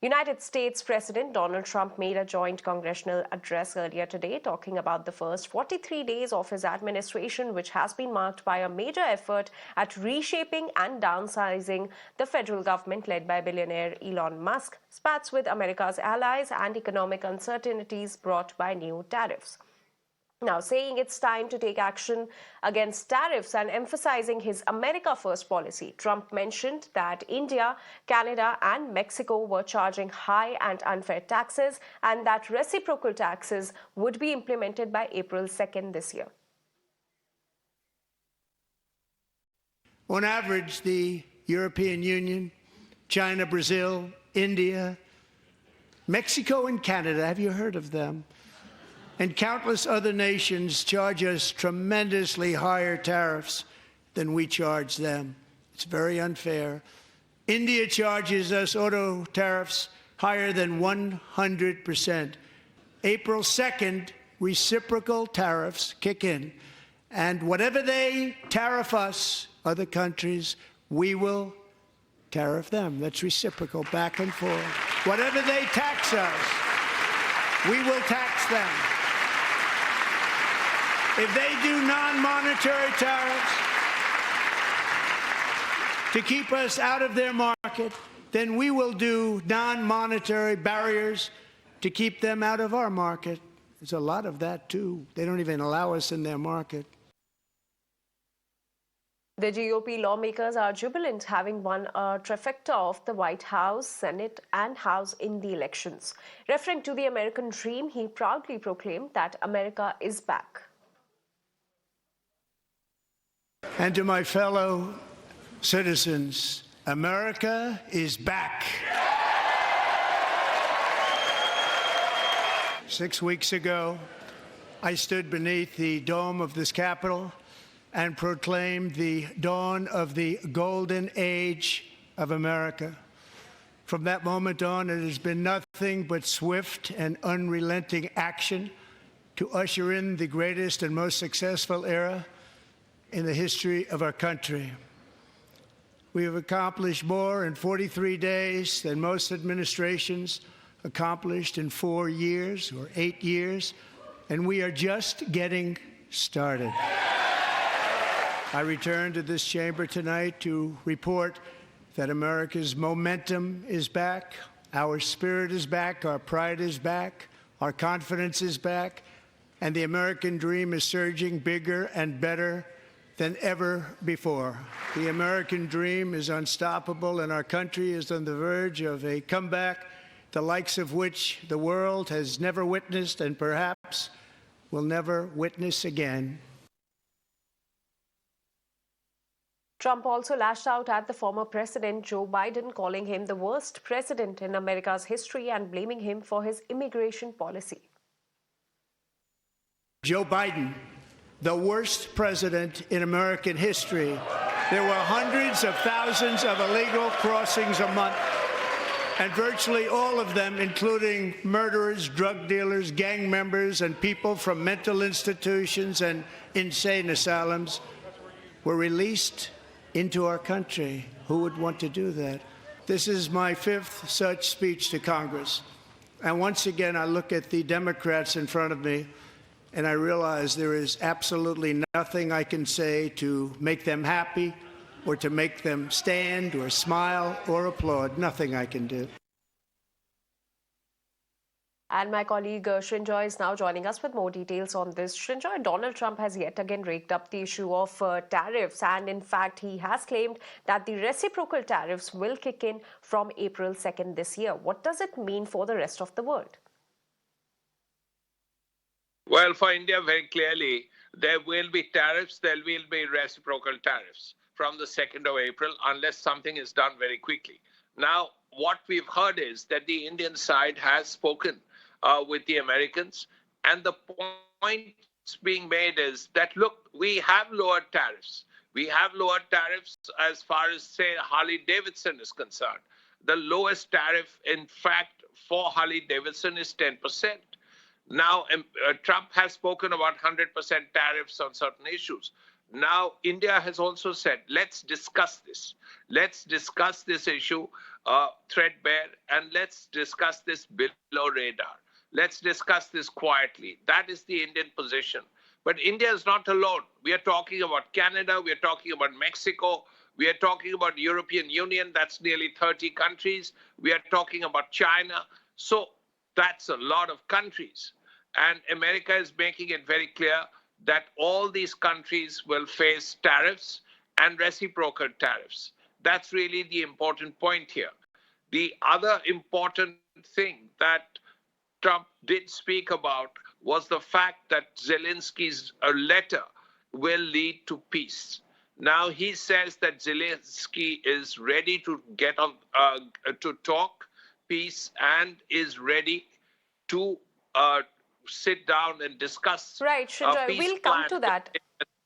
United States President Donald Trump made a joint congressional address earlier today talking about the first 43 days of his administration, which has been marked by a major effort at reshaping and downsizing the federal government led by billionaire Elon Musk, spats with America's allies, and economic uncertainties brought by new tariffs. Now, saying it's time to take action against tariffs and emphasizing his America First policy, Trump mentioned that India, Canada, and Mexico were charging high and unfair taxes and that reciprocal taxes would be implemented by April 2nd this year. On average, the European Union, China, Brazil, India, Mexico, and Canada, have you heard of them? And countless other nations charge us tremendously higher tariffs than we charge them. It's very unfair. India charges us auto tariffs higher than 100%. April 2nd, reciprocal tariffs kick in. And whatever they tariff us, other countries, we will tariff them. That's reciprocal, back and forth. Whatever they tax us, we will tax them. If they do non-monetary tariffs to keep us out of their market, then we will do non-monetary barriers to keep them out of our market. There's a lot of that, too. They don't even allow us in their market. The GOP lawmakers are jubilant, having won a trifecta of the White House, Senate, and House in the elections. Referring to the American dream, he proudly proclaimed that America is back. And to my fellow citizens, America is back. 6 weeks ago, I stood beneath the dome of this Capitol and proclaimed the dawn of the golden age of America. From that moment on, it has been nothing but swift and unrelenting action to usher in the greatest and most successful era in the history of our country. We have accomplished more in 43 days than most administrations accomplished in 4 years or 8 years, and we are just getting started. I return to this chamber tonight to report that America's momentum is back, our spirit is back, our pride is back, our confidence is back, and the American dream is surging bigger and better than ever before. The American dream is unstoppable, and our country is on the verge of a comeback, the likes of which the world has never witnessed and perhaps will never witness again. Trump also lashed out at the former President Joe Biden, calling him the worst president in America's history and blaming him for his immigration policy. Joe Biden, the worst president in American history. There were hundreds of thousands of illegal crossings a month, and virtually all of them, including murderers, drug dealers, gang members, and people from mental institutions and insane asylums, were released into our country. Who would want to do that? This is my 5th such speech to Congress. And once again, I look at the Democrats in front of me, and I realize there is absolutely nothing I can say to make them happy or to make them stand or smile or applaud. Nothing I can do. And my colleague Srinjoy is now joining us with more details on this. Srinjoy, Donald Trump has yet again raked up the issue of tariffs, and in fact he has claimed that the reciprocal tariffs will kick in from April 2nd this year. What does it mean for the rest of the world? Well, for India, very clearly, there will be tariffs, there will be reciprocal tariffs from the 2nd of April, unless something is done very quickly. Now, what we've heard is that the Indian side has spoken with the Americans, and the point being made is that, look, we have lowered tariffs. We have lowered tariffs as far as, say, Harley-Davidson is concerned. The lowest tariff, in fact, for Harley-Davidson is 10%. Now, Trump has spoken about 100% tariffs on certain issues. Now, India has also said, let's discuss this. Let's discuss this issue threadbare, and let's discuss this below radar. Let's discuss this quietly. That is the Indian position. But India is not alone. We are talking about Canada, we are talking about Mexico, we are talking about European Union, that's nearly 30 countries. We are talking about China. So that's a lot of countries. And America is making it very clear that all these countries will face tariffs and reciprocal tariffs. That's really the important point here. The other important thing that Trump did speak about was the fact that Zelensky's letter will lead to peace. Now he says that Zelensky is ready to get on to talk peace and is ready to sit down and discuss Right, a Shinjoy, peace we'll come plan. to that.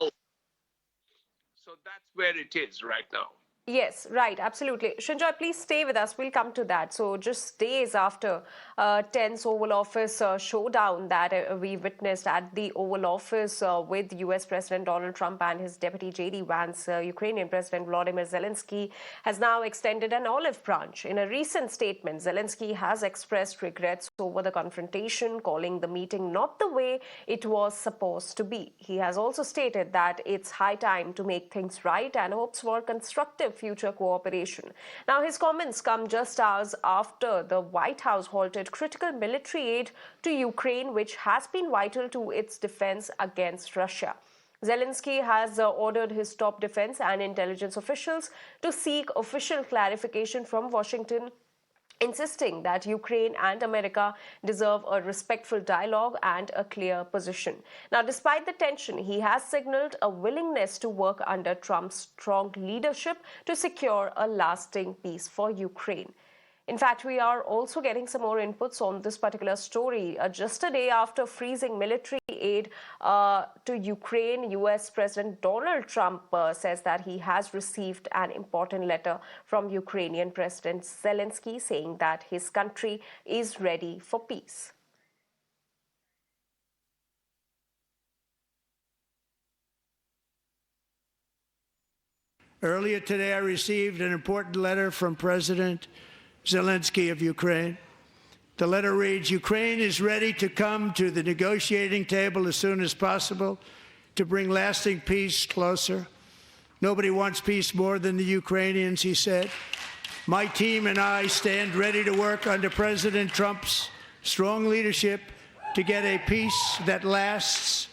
So that's where it is right now. Yes, right, absolutely. Shinjoy, please stay with us. We'll come to that. So, just days after tense Oval Office showdown that we witnessed at the Oval Office with US President Donald Trump and his deputy JD Vance, Ukrainian President Volodymyr Zelensky has now extended an olive branch. In a recent statement, Zelensky has expressed regrets over the confrontation, calling the meeting not the way it was supposed to be. He has also stated that it's high time to make things right and hopes for constructive future cooperation. Now, his comments come just hours after the White House halted critical military aid to Ukraine, which has been vital to its defense against Russia. Zelensky has ordered his top defense and intelligence officials to seek official clarification from Washington, insisting that Ukraine and America deserve a respectful dialogue and a clear position. Now, despite the tension, he has signaled a willingness to work under Trump's strong leadership to secure a lasting peace for Ukraine. In fact, we are also getting some more inputs on this particular story. Just a day after freezing military aid to Ukraine, US President Donald Trump says that he has received an important letter from Ukrainian President Zelensky saying that his country is ready for peace. Earlier today, I received an important letter from President Zelensky of Ukraine. The letter reads, Ukraine is ready to come to the negotiating table as soon as possible to bring lasting peace closer. Nobody wants peace more than the Ukrainians, he said. My team and I stand ready to work under President Trump's strong leadership to get a peace that lasts.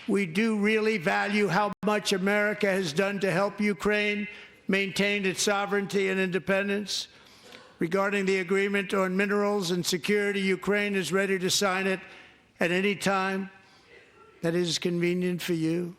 We do really value how much America has done to help Ukraine maintain its sovereignty and independence. Regarding the agreement on minerals and security, Ukraine is ready to sign it at any time that is convenient for you.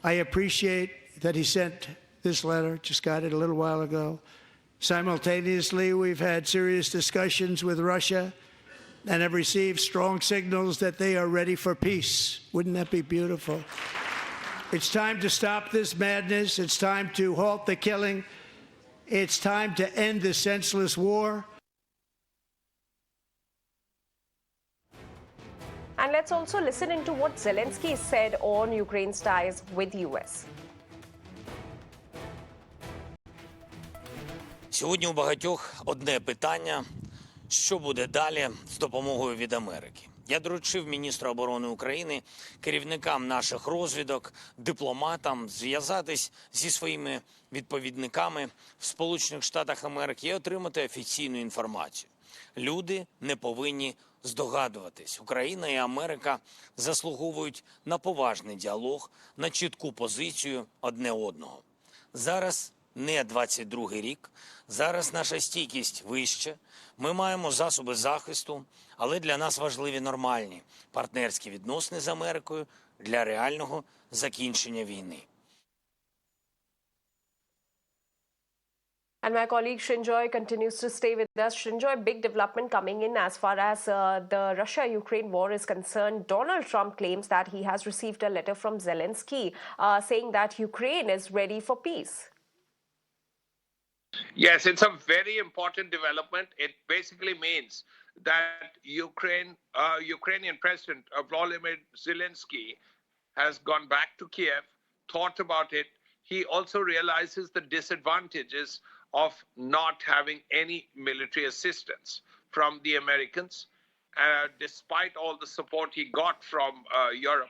I appreciate that he sent this letter, just got it a little while ago. Simultaneously, we've had serious discussions with Russia and have received strong signals that they are ready for peace. Wouldn't that be beautiful? It's time to stop this madness. It's time to halt the killing. It's time to end this senseless war. And let's also listen into what Zelensky said on Ukraine's ties with the US. Сьогодні у багатьох одне питання – що буде далі з допомогою від Америки? Я доручив міністру оборони України, керівникам наших розвідок, дипломатам зв'язатись зі своїми відповідниками в Сполучених Штатах Америки і отримати офіційну інформацію. Люди не повинні здогадуватись. Україна і Америка заслуговують на поважний діалог, на чітку позицію одне одного. Зараз не 22-й рік, зараз наша стійкість вища, ми маємо засоби захисту, але для нас важливі нормальні партнерські відносини з Америкою для реального закінчення війни. And my colleague Shinjoy continues to stay with us. Shinjoy, big development coming in as far as the Russia-Ukraine war is concerned. Donald Trump claims that he has received a letter from Zelensky saying that Ukraine is ready for peace. Yes, it's a very important development. It basically means that Ukrainian President Volodymyr Zelensky has gone back to Kiev, thought about it. He also realizes the disadvantages of not having any military assistance from the Americans, despite all the support he got from Europe.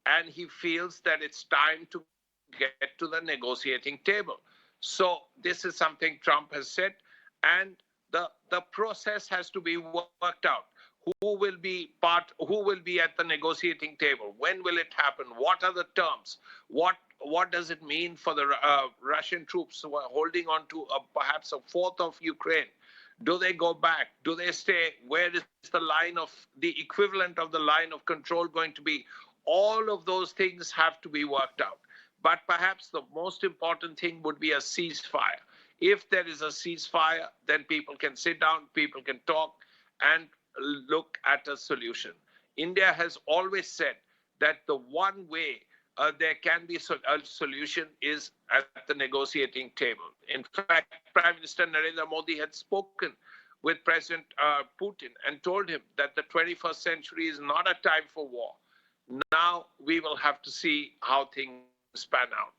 And he feels that it's time to get to the negotiating table. So this is something Trump has said, and the process has to be worked out. Who will be at the negotiating table? When will it happen? What are the terms? What does it mean for the Russian troops who are holding on to perhaps a fourth of Ukraine? Do they go back? Do they stay? Where is the equivalent of the line of control going to be? All of those things have to be worked out. But perhaps the most important thing would be a ceasefire. If there is a ceasefire, then people can sit down, people can talk, and look at a solution. India has always said that the one way there can be a solution is at the negotiating table. In fact, Prime Minister Narendra Modi had spoken with President Putin and told him that the 21st century is not a time for war. Now we will have to see how things pan out.